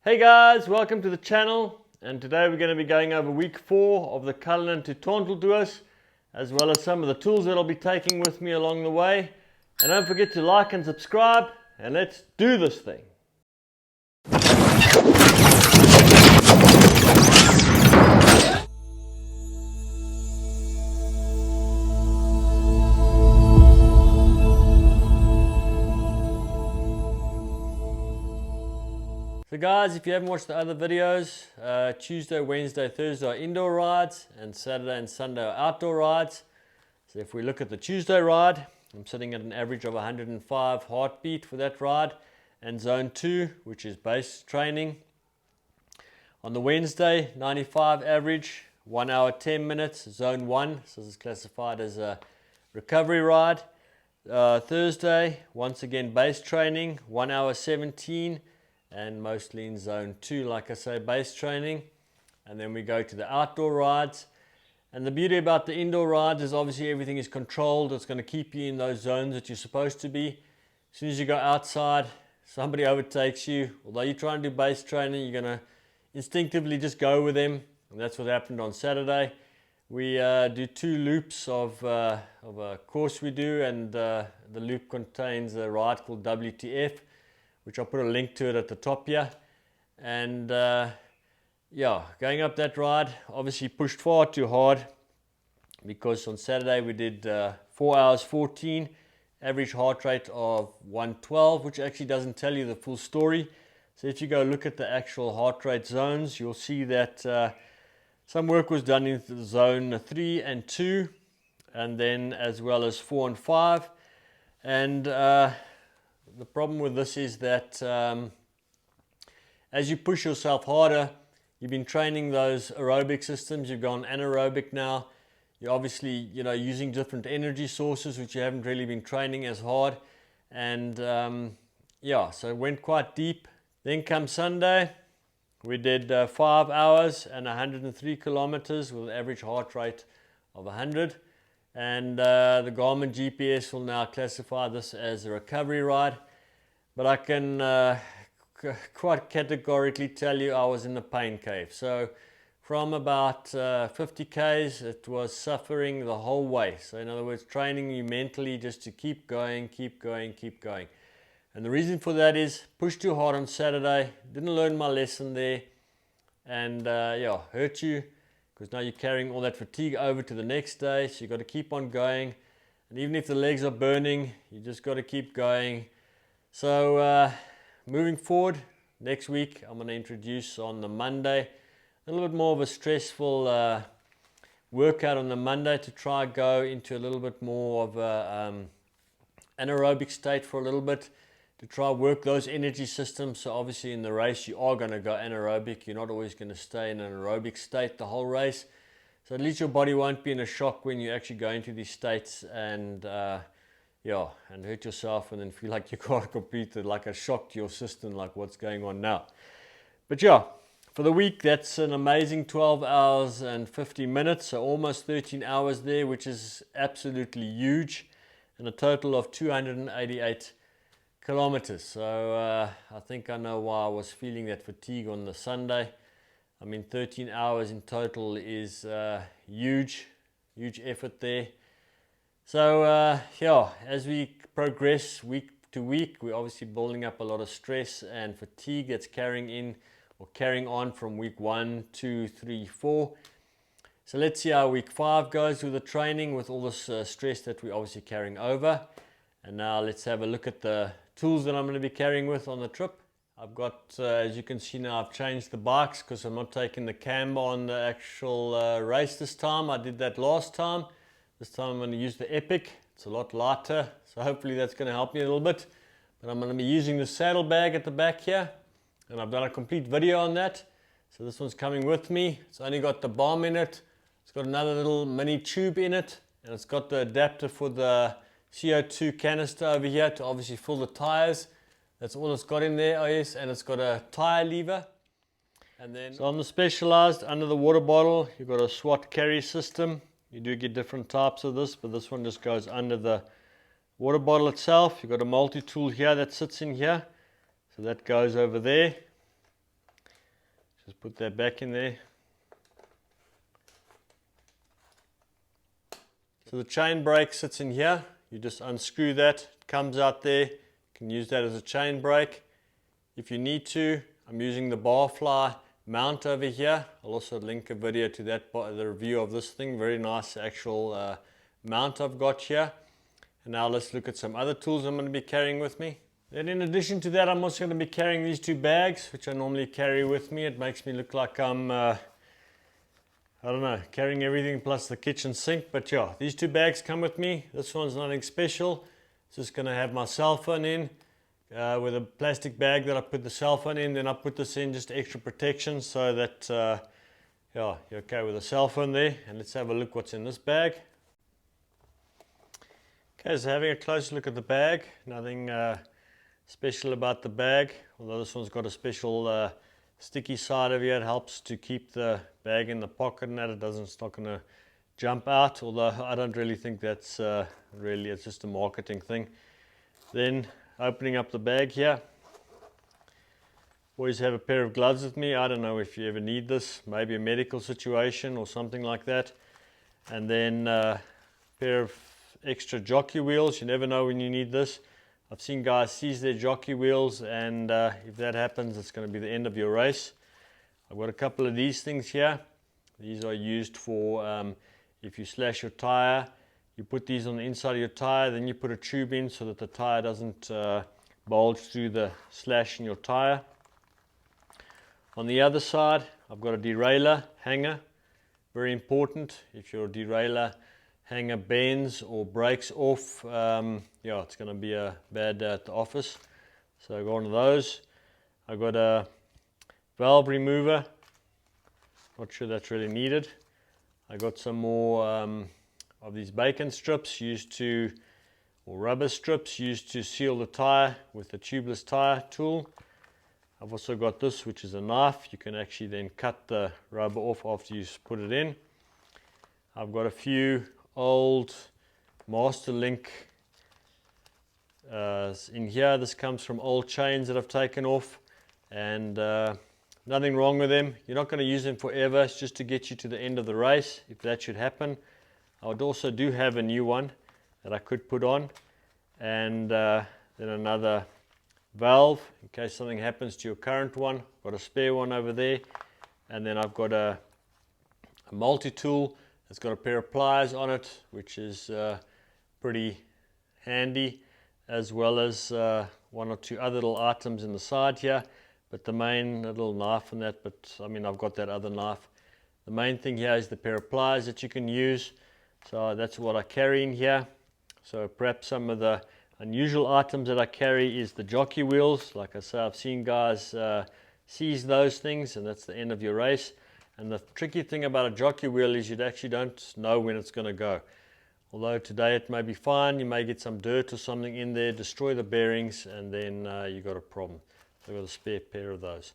Hey guys, welcome to the channel, and today we're going to be going over week 4 of the Cullinan to Tonteldoos, as well as some of the tools that I'll be taking with me along the way. And don't forget to like and subscribe, and let's do this thing. So guys, if you haven't watched the other videos, Tuesday, Wednesday, Thursday are indoor rides, and Saturday and Sunday are outdoor rides. So if we look at the Tuesday ride, I'm sitting at an average of 105 heartbeat for that ride, and zone 2, which is base training. On the Wednesday, 95 average, 1 hour 10 minutes, zone 1, so this is classified as a recovery ride. Thursday, once again base training, 1 hour 17, and mostly in zone 2, like I say, base training. And then we go to the outdoor rides. And the beauty about the indoor rides is obviously everything is controlled. It's going to keep you in those zones that you're supposed to be. As soon as you go outside, somebody overtakes you. Although you're trying to do base training, you're going to instinctively just go with them. And that's what happened on Saturday. We do 2 loops of a course we do, and the loop contains a ride called WTF, which I'll put a link to it at the top here. And yeah, going up that ride, obviously pushed far too hard, because on Saturday we did 4 hours 14, average heart rate of 112, which actually doesn't tell you the full story. So if you go look at the actual heart rate zones, you'll see that some work was done in zone 3 and 2, and then as well as 4 and 5. And the problem with this is that as you push yourself harder, you've been training those aerobic systems, you've gone anaerobic now. You're obviously, using different energy sources, which you haven't really been training as hard. And yeah, so it went quite deep. Then come Sunday, we did 5 hours and 103 kilometers with an average heart rate of 100. And the Garmin GPS will now classify this as a recovery ride. But I can quite categorically tell you I was in the pain cave. So from about 50 Ks, it was suffering the whole way. So in other words, training you mentally just to keep going, keep going, keep going. And the reason for that is pushed too hard on Saturday, didn't learn my lesson there, and yeah, hurt you, because now you're carrying all that fatigue over to the next day. So you've got to keep on going, and even if the legs are burning, you just got to keep going. So moving forward, next week I'm going to introduce on the Monday a little bit more of a stressful workout on the Monday, to try go into a little bit more of a anaerobic state for a little bit, to try work those energy systems. So obviously in the race you are going to go anaerobic. You're not always going to stay in an aerobic state the whole race. So at least your body won't be in a shock when you actually go into these states and yeah, and hurt yourself and then feel like you can't complete it, like a shock to your system, like what's going on now. But yeah, for the week, that's an amazing 12 hours and 50 minutes, so almost 13 hours there, which is absolutely huge, and a total of 288 kilometers. So I think I know why I was feeling that fatigue on the Sunday. I mean, 13 hours in total is huge effort there. So yeah, as we progress week to week, we're obviously building up a lot of stress and fatigue that's carrying on from week 1, 2, 3, 4. So let's see how week 5 goes with the training, with all this stress that we're obviously carrying over. And now let's have a look at the tools that I'm going to be carrying with on the trip. I've got, as you can see now, I've changed the bikes because I'm not taking the camber on the actual race this time. I did that last time. This time I'm going to use the Epic. It's a lot lighter, so hopefully that's going to help me a little bit. But I'm going to be using the saddlebag at the back here, and I've done a complete video on that. So this one's coming with me. It's only got the bomb in it. It's got another little mini tube in it, and it's got the adapter for the CO2 canister over here to obviously fill the tires. That's all it's got in there, oh yes, and it's got a tire lever. And then, so on the Specialized, under the water bottle, you've got a SWAT carry system. You do get different types of this, but this one just goes under the water bottle itself. You've got a multi-tool here that sits in here, so that goes over there. Just put that back in there. So the chain brake sits in here. You just unscrew that, it comes out there. You can use that as a chain brake if you need to. I'm using the barfly mount over here. I'll also link a video to that, the review of this thing. Very nice actual mount I've got here. And now let's look at some other tools I'm going to be carrying with me. Then in addition to that, I'm also going to be carrying these two bags, which I normally carry with me. It makes me look like I'm, I don't know, carrying everything plus the kitchen sink. But yeah, these two bags come with me. This one's nothing special. It's just going to have my cell phone in. With a plastic bag that I put the cell phone in, then I put this in just extra protection so that yeah, you're okay with the cell phone there. And let's have a look what's in this bag. Okay, so having a close look at the bag, nothing special about the bag, although this one's got a special sticky side of here. It helps to keep the bag in the pocket and that it's not going to jump out, although I don't really think that's really, it's just a marketing thing. Then opening up the bag here, always have a pair of gloves with me. I don't know if you ever need this, maybe a medical situation or something like that. And then a pair of extra jockey wheels. You never know when you need this. I've seen guys seize their jockey wheels, and if that happens, it's going to be the end of your race. I've got a couple of these things here. These are used for if you slash your tire. You put these on the inside of your tire, then you put a tube in so that the tire doesn't bulge through the slash in your tire. On the other side, I've got a derailer hanger. Very important. If your derailleur hanger bends or breaks off, yeah, it's going to be a bad day at the office. So I've got one of those. I've got a valve remover. Not sure that's really needed. I got some more of these bacon strips or rubber strips used to seal the tire with the tubeless tire tool. I've also got this, which is a knife. You can actually then cut the rubber off after you put it in. I've got a few old Master Link in here. This comes from old chains that I've taken off, and nothing wrong with them. You're not going to use them forever. It's just to get you to the end of the race, if that should happen. I would also do have a new one that I could put on, and then another valve in case something happens to your current one. Got a spare one over there, and then I've got a multi-tool. It's got a pair of pliers on it, which is pretty handy, as well as one or two other little items in the side here. But the main little knife and that, but I mean, I've got that other knife. The main thing here is the pair of pliers that you can use. So that's what I carry in here. So perhaps some of the unusual items that I carry is the jockey wheels. Like I say, I've seen guys seize those things, and that's the end of your race. And the tricky thing about a jockey wheel is you actually don't know when it's going to go. Although today it may be fine, you may get some dirt or something in there, destroy the bearings, and then you've got a problem. So I've got a spare pair of those.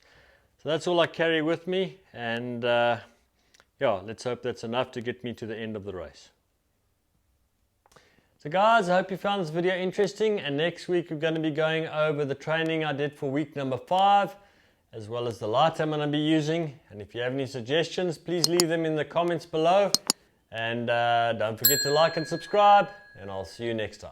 So that's all I carry with me, and yeah, let's hope that's enough to get me to the end of the race. So guys, I hope you found this video interesting, and next week we're going to be going over the training I did for week number 5, as well as the light I'm going to be using. And if you have any suggestions, please leave them in the comments below, and don't forget to like and subscribe, and I'll see you next time.